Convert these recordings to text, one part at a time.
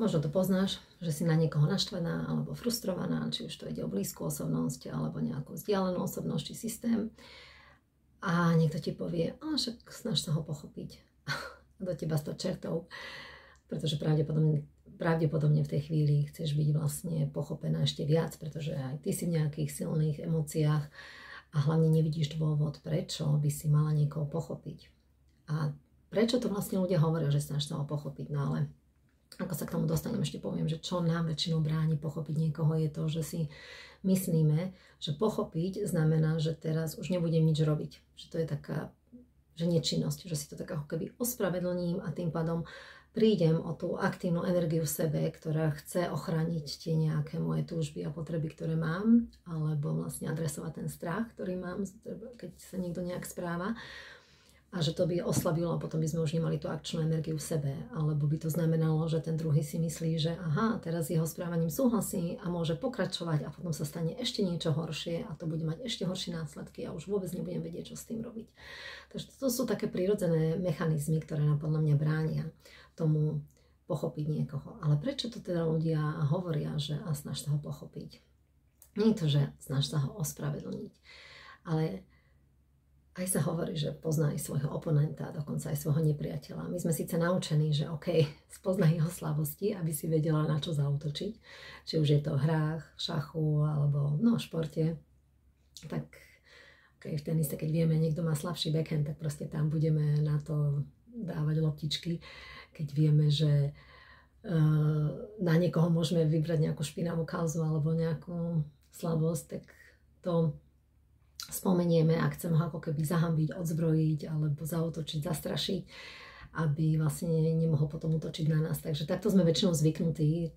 Možno to poznáš, že si na niekoho naštvaná alebo frustrovaná, či už to ide o blízku osobnosť alebo nejakú vzdialenú osobnosť či systém. A niekto ti povie, a však snaž sa ho pochopiť. Do teba 100 čertov, pretože pravdepodobne v tej chvíli chceš byť vlastne pochopená ešte viac, pretože aj ty si v nejakých silných emóciách a hlavne nevidíš dôvod, prečo by si mala niekoho pochopiť. A prečo to vlastne ľudia hovoria, že snaž sa ho pochopiť, no ale ako sa k tomu dostanem, ešte poviem, že čo nám väčšinou bráni pochopiť niekoho je to, že si myslíme, že pochopiť znamená, že teraz už nebudem nič robiť. Že to je taká, že nečinnosť, že si to tak ako keby ospravedlním a tým pádom prídem o tú aktívnu energiu v sebe, ktorá chce ochrániť tie nejaké moje túžby a potreby, ktoré mám, alebo vlastne adresovať ten strach, ktorý mám, keď sa niekto nejak správa. A že to by oslabilo a potom by sme už nemali tú akčnú energiu v sebe. Alebo by to znamenalo, že ten druhý si myslí, že aha, teraz jeho správaním súhlasí a môže pokračovať a potom sa stane ešte niečo horšie a to bude mať ešte horšie následky a už vôbec nebudem vedieť, čo s tým robiť. Takže to sú také prirodzené mechanizmy, ktoré nám podľa mňa bránia tomu pochopiť niekoho. Ale prečo to teda ľudia hovoria, že a snaž sa ho pochopiť? Nie je to, že snaž sa ho ospravedlniť, ale aj sa hovorí, že poznaj svojho oponenta, dokonca aj svojho nepriateľa. My sme síce naučení, že OK, spoznaj jeho slabosti, aby si vedela, na čo zaútočiť. Či už je to v hrách, šachu alebo športe. Tak okay, v tenise, keď vieme, niekto má slabší backhand, tak proste tam budeme na to dávať loptičky. Keď vieme, že na niekoho môžeme vybrať nejakú špinavú kauzu alebo nejakú slabosť, tak to spomenieme a chceme ho ako keby zahambiť, odzbrojiť alebo zaútočiť, zastrašiť, aby vlastne nemohol potom útočiť na nás. Takže takto sme väčšinou zvyknutí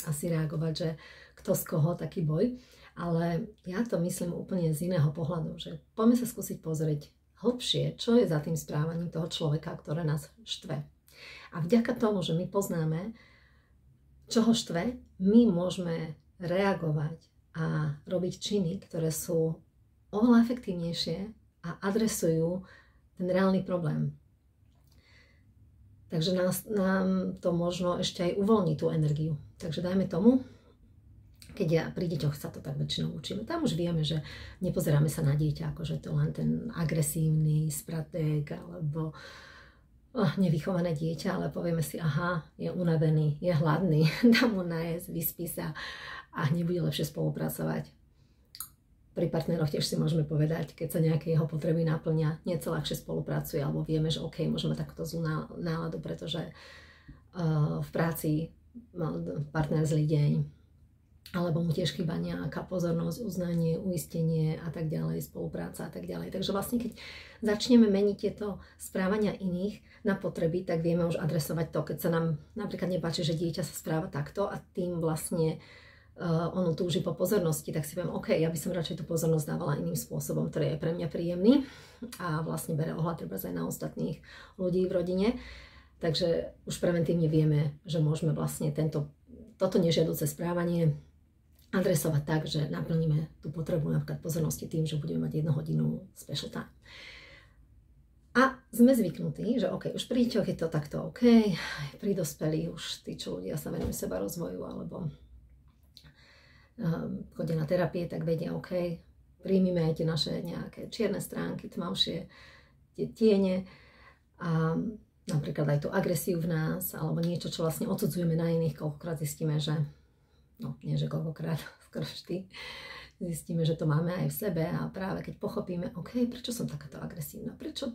asi reagovať, že kto z koho, taký boj. Ale ja to myslím úplne z iného pohľadu, že poďme sa skúsiť pozrieť hlbšie, čo je za tým správaním toho človeka, ktoré nás štve. A vďaka tomu, že my poznáme, čo ho štve, my môžeme reagovať a robiť činy, ktoré sú oveľa efektívnejšie a adresujú ten reálny problém. Takže nám to možno ešte aj uvoľní tú energiu. Takže dajme tomu, keď pri deťoch sa to tak väčšinou učíme, tam už vieme, že nepozeráme sa na dieťa, ako že to len ten agresívny spratek alebo nevychované dieťa, ale povieme si, aha, je unavený, je hladný, dám mu najesť, vyspí sa a nebude lepšie spolupracovať. Pri partneroch tiež si môžeme povedať, keď sa nejaké jeho potreby naplňa, nieco ľahšie spolupracuje, alebo vieme, že OK, môžeme takúto zlú náladu, pretože v práci mal partner zlý deň, alebo mu tiež chýba nejaká pozornosť, uznanie, uistenie a tak ďalej, spolupráca a tak ďalej. Takže vlastne, keď začneme meniť tieto správania iných na potreby, tak vieme už adresovať to, keď sa nám napríklad nepáči, že dieťa sa správa takto a tým vlastne ono túži po pozornosti, tak si poviem, OK, ja by som radšej tú pozornosť dávala iným spôsobom, ktorý je pre mňa príjemný a vlastne bere ohľad treba aj na ostatných ľudí v rodine. Takže už preventívne vieme, že môžeme vlastne toto nežiaduce správanie adresovať tak, že naplníme tú potrebu napríklad pozornosti tým, že budeme mať 1 hodinu special time. A sme zvyknutí, že OK, už pri deťoch je to takto OK, pri dospelých už tí, čo ľudia sa venujú seba rozvoju alebo chodia na terapie, tak vedia, OK, príjmime aj tie naše nejaké čierne stránky, tmavšie, tie tiene a napríklad aj tú agresiu v nás, alebo niečo, čo vlastne odsudzujeme na iných, koľkokrát zistíme, že, nie že koľkokrát, skoro vždy, zistíme, že to máme aj v sebe a práve keď pochopíme, OK, prečo som takáto agresívna, prečo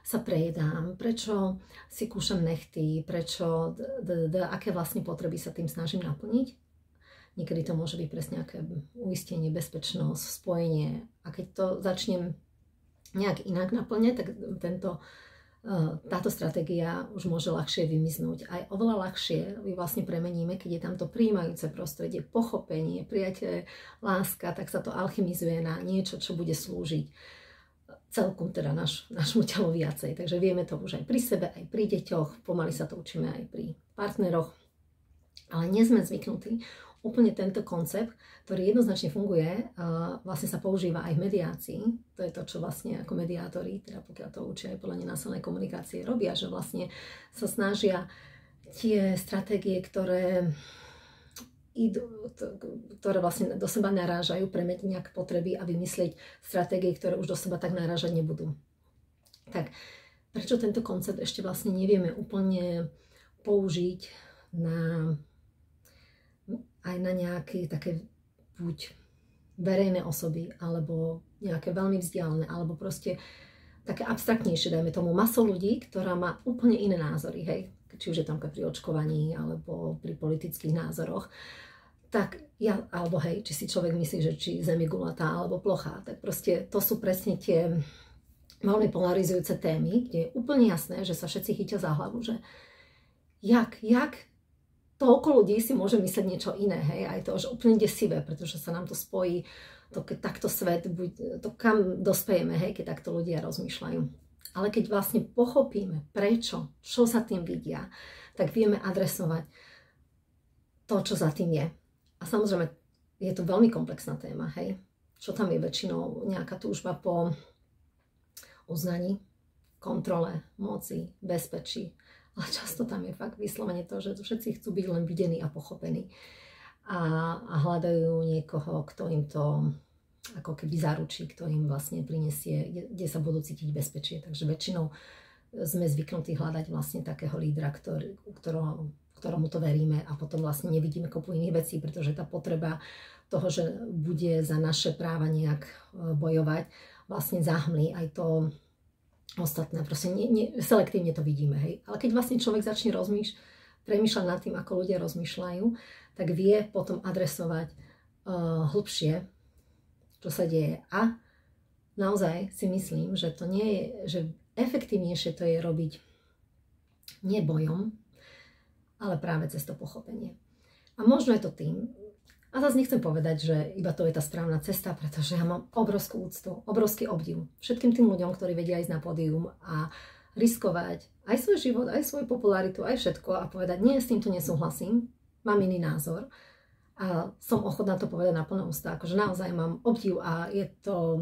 sa prejedám, prečo si kúšam nechty, prečo, aké vlastne potreby sa tým snažím naplniť. Niekedy to môže byť presne nejaké uistenie, bezpečnosť, spojenie. A keď to začnem nejak inak naplňať, tak táto stratégia už môže ľahšie vymiznúť. Aj oveľa ľahšie vlastne premeníme, keď je tam to prijímajúce prostredie, pochopenie, priateľe, láska, tak sa to alchymizuje na niečo, čo bude slúžiť celku, teda nášmu telu viacej. Takže vieme to už aj pri sebe, aj pri deťoch, pomaly sa to učíme aj pri partneroch. Ale nie sme zvyknutí úplne tento koncept, ktorý jednoznačne funguje, vlastne sa používa aj v mediácii. To je to, čo vlastne ako mediátori, teda pokiaľ to učia aj podľa nenásilnej komunikácie, robia, že vlastne sa snažia tie stratégie, ktoré vlastne do seba narážajú, premeniť nejaké potreby a vymyslieť stratégie, ktoré už do seba tak narážať nebudú. Tak prečo tento koncept ešte vlastne nevieme úplne použiť aj na nejaké také buď verejné osoby, alebo nejaké veľmi vzdialené, alebo proste také abstraktnejšie, dajme tomu, maso ľudí, ktorá má úplne iné názory, hej, či už je tam pri očkovaní, alebo pri politických názoroch, tak alebo hej, či si človek myslí, že či Zem je gulatá alebo plochá, tak proste to sú presne tie veľmi polarizujúce témy, kde je úplne jasné, že sa všetci chytia za hlavu, že jak toľko ľudí si môže myslieť niečo iné, hej, aj to už úplne desivé, pretože sa nám to spojí, to keď takto svet, to kam dospejeme, hej, keď takto ľudia rozmýšľajú. Ale keď vlastne pochopíme, prečo, čo sa tým vidia, tak vieme adresovať to, čo za tým je. A samozrejme, je to veľmi komplexná téma, hej. Čo tam je väčšinou nejaká túžba po uznaní, kontrole, moci, bezpečí. Ale často tam je fakt vyslovene to, že všetci chcú byť len videní a pochopení. A hľadajú niekoho, kto im to ako keby zaručí, kto im vlastne prinesie, kde sa budú cítiť bezpečie. Takže väčšinou sme zvyknutí hľadať vlastne takého lídra, ktorému to veríme a potom vlastne nevidíme kopu iných vecí, pretože tá potreba toho, že bude za naše práva nejak bojovať, vlastne zahmlí aj to ostatné. Proste selektívne to vidíme, hej. Ale keď vlastne človek začne premýšľať nad tým, ako ľudia rozmýšľajú, tak vie potom adresovať hlbšie, čo sa deje. A naozaj si myslím, že to nie je, že efektívnejšie to je robiť nie bojom, ale práve cez to pochopenie. A možno je to tým, a zase nechcem povedať, že iba to je tá správna cesta, pretože ja mám obrovskú úctu, obrovský obdiv všetkým tým ľuďom, ktorí vedia ísť na pódium a riskovať aj svoj život, aj svoju popularitu, aj všetko a povedať, nie, s týmto nesúhlasím, mám iný názor a som ochotná to povedať na plné ústa, akože naozaj mám obdiv a je to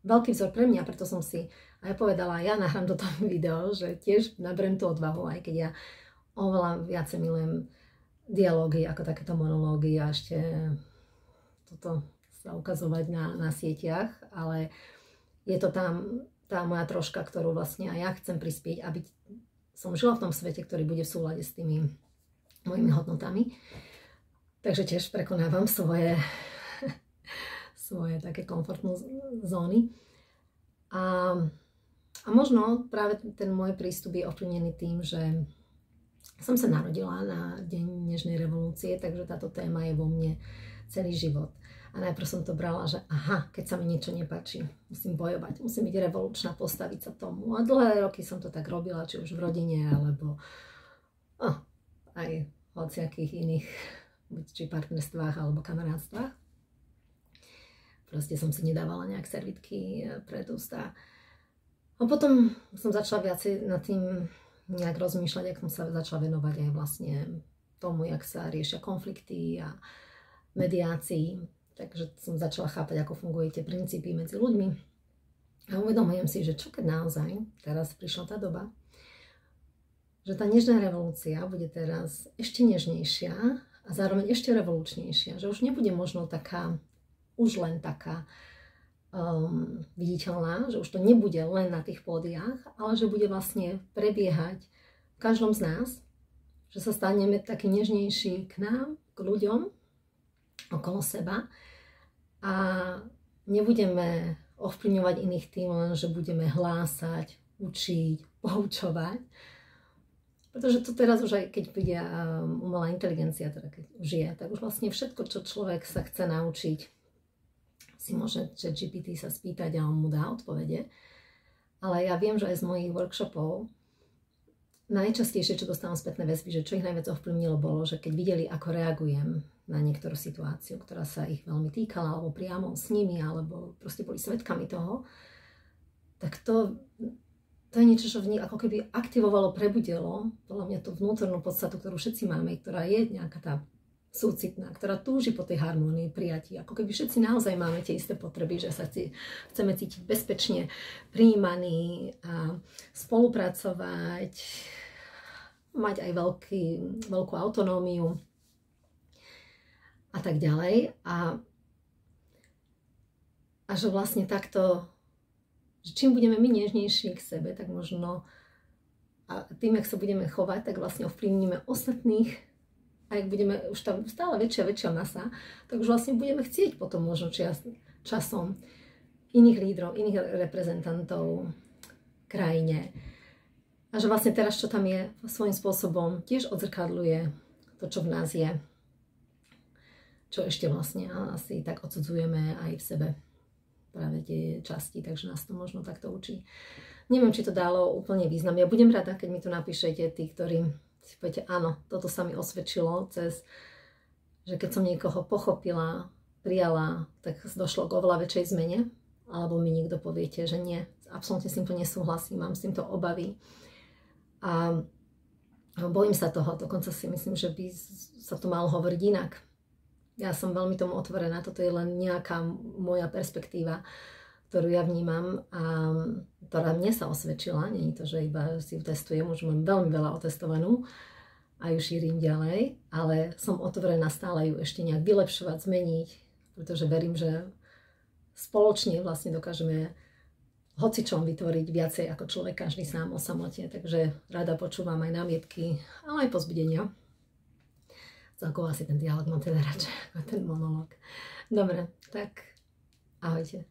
veľký vzor pre mňa, preto som si aj povedala, ja nahrám do toho video, že tiež naberiem tú odvahu, aj keď ja oveľa viacej milujem dialógy ako takéto monológy a ešte toto sa ukazovať na sieťach, ale je to tam tá moja troška, ktorú vlastne aj ja chcem prispieť, aby som žila v tom svete, ktorý bude v súlade s tými mojimi hodnotami. Takže tiež prekonávam svoje také komfortné zóny. A možno práve ten môj prístup je ovplyvnený tým, že som sa narodila na deň Nežnej revolúcie, takže táto téma je vo mne celý život. A najprv som to brala, že aha, keď sa mi niečo nepáči, musím bojovať, musím byť revolučná, postaviť sa tomu. A dlhé roky som to tak robila, či už v rodine, alebo aj v hociakých iných, či partnerstvách, alebo kamarátstvách. Proste som si nedávala nejak servitky pred ústa. A potom som začala viacej nad tým nejak rozmýšľať, jak som sa začala venovať aj vlastne tomu, jak sa riešia konflikty a mediácii. Takže som začala chápať, ako fungujú tie princípy medzi ľuďmi. A uvedomujem si, že čo keď naozaj, teraz prišla tá doba, že tá nežná revolúcia bude teraz ešte nežnejšia a zároveň ešte revolučnejšia. Že už nebude možno už len taká viditeľná, že už to nebude len na tých pódiách, ale že bude vlastne prebiehať v každom z nás, že sa staneme taký nežnejší k nám, k ľuďom okolo seba a nebudeme ovplyvňovať iných tým, len že budeme hlásať, učiť, poučovať. Pretože to teraz už aj keď príde umelá inteligencia, teda keď už je, tak už vlastne všetko, čo človek sa chce naučiť, si môže ChatGPT sa spýtať a on mu dá odpovede. Ale ja viem, že aj z mojich workshopov najčastejšie, čo dostávam spätné väzby, že čo ich najviac ovplyvnilo, bolo, že keď videli, ako reagujem na niektorú situáciu, ktorá sa ich veľmi týkala, alebo priamo s nimi, alebo proste boli svedkami toho, tak to je niečo, čo v nich ako keby aktivovalo, prebudilo, podľa mňa tú vnútornú podstatu, ktorú všetci máme, ktorá je nejaká tá súcitná, ktorá túži po tej harmónii, prijatí. Ako keby všetci naozaj máme tie isté potreby, že sa chceme cítiť bezpečne, prijímaní a spolupracovať mať aj veľkú autonómiu a tak ďalej. A že vlastne takto, že čím budeme my nežnejší k sebe, tak možno a tým, jak sa budeme chovať, tak vlastne ovplyvníme ostatných. A ak budeme už tam stále väčšia masa, tak už vlastne budeme chcieť potom možno časom iných lídrov, iných reprezentantov v krajine. A že vlastne teraz, čo tam je, svojím spôsobom tiež odzrkadľuje to, čo v nás je. Čo ešte vlastne asi tak odsudzujeme aj v sebe. Práve tie časti, takže nás to možno takto učí. Neviem, či to dalo úplne význam. Ja budem rada, keď mi tu napíšete tí, ktorí si poviete, áno, toto sa mi osvedčilo že keď som niekoho pochopila, prijala, tak došlo k oveľa väčšej zmene. Alebo mi niekto poviete, že nie, absolútne s týmto nesúhlasím, mám s týmto obavy. A bojím sa toho, dokonca si myslím, že by sa to malo hovoriť inak. Ja som veľmi tomu otvorená, toto je len nejaká moja perspektíva, ktorú ja vnímam a ktorá mne sa osvedčila. Nie je to, že iba si ju testujem, už mám veľmi veľa otestovanú a ju šírim ďalej, ale som otvorená stále ju ešte nejak vylepšovať, zmeniť, pretože verím, že spoločne vlastne dokážeme hocičom vytvoriť viacej ako človek, každý sám o samote. Takže rada počúvam aj námietky, ale aj povzbudenia. Celkovo asi ten dialog mám teda radšej ako ten monológ. Dobre, tak ahojte.